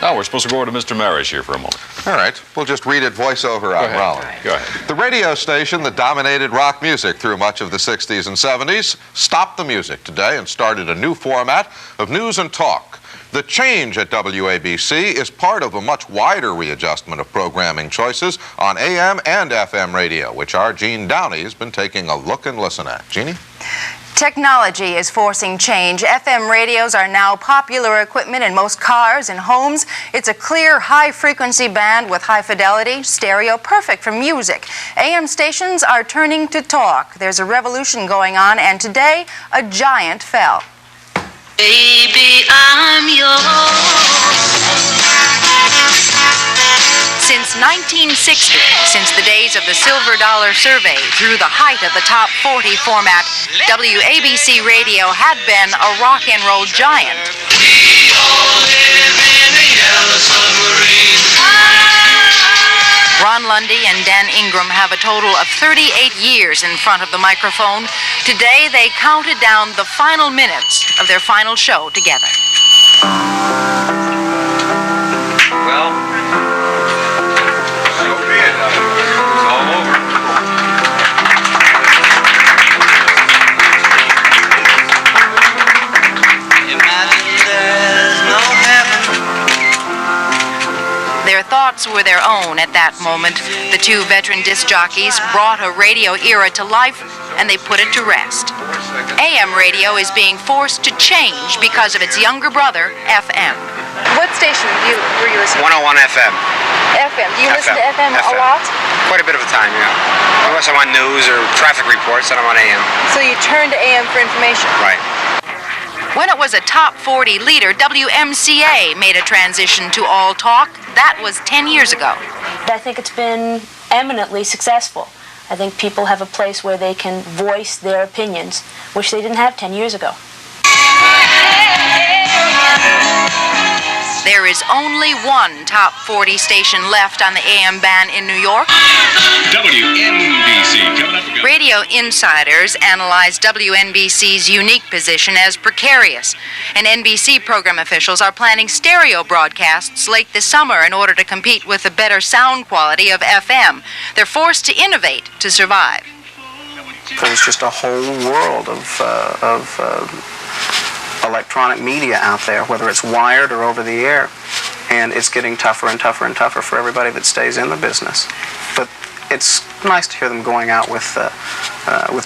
Now we're supposed to go over to Mr. Marish here for a moment. All right. We'll just read it voiceover on Rollin. Go ahead. The radio station that dominated rock music through much of the 60s and 70s stopped the music today and started a new format of news and talk. The change at WABC is part of a much wider readjustment of programming choices on AM and FM radio, which our Gene Downey has been taking a look and listen at. Jeannie? Technology is forcing change. FM radios are now popular equipment in most cars and homes. It's a clear, high-frequency band with high fidelity, stereo, perfect for music. AM stations are turning to talk. There's a revolution going on, and today, a giant fell. Baby, I'm yours. Since 1960, since the days of the Silver Dollar Survey, through the height of the Top 40 format, WABC Radio had been a rock and roll giant. We all live in a yellow submarine. Ron Lundy and Dan Ingram have a total of 38 years in front of the microphone. Today, they counted down the final minutes of their final show together. Well, so be it. It's all over. Imagine there's no heaven. Their thoughts were their own at that moment. The two veteran disc jockeys brought a radio era to life, and they put it to rest. AM radio is being forced to change because of its younger brother, FM. What station were you listening to? 101 FM. FM. Do you listen to FM a lot? Quite a bit of a time, yeah. Unless I'm on news or traffic reports, then I'm on AM. So you turn to AM for information? Right. When it was a top 40 leader, WMCA made a transition to all talk. That was 10 years ago. I think it's been eminently successful. I think people have a place where they can voice their opinions, which they didn't have 10 years ago. There is only one top 40 station left on the AM band in New York. WNBC coming up. Radio insiders analyze WNBC's unique position as precarious, and NBC program officials are planning stereo broadcasts late this summer in order to compete with the better sound quality of FM. They're forced to innovate to survive. There's just a whole world of electronic media out there, whether it's wired or over the air, and it's getting tougher and tougher and tougher for everybody that stays in the business. But it's nice to hear them going out with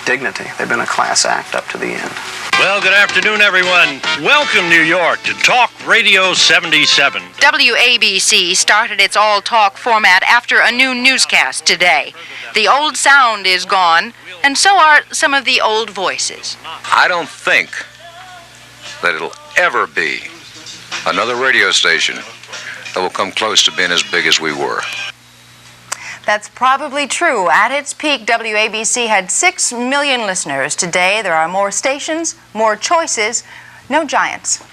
dignity. They've been a class act up to the end. Well, good afternoon, everyone. Welcome, New York, to Talk Radio 77. WABC started its all-talk format after a new newscast today. The old sound is gone, and so are some of the old voices. I don't think that it'll ever be another radio station that will come close to being as big as we were. That's probably true. At its peak, WABC had 6 million listeners. Today, there are more stations, more choices, no giants.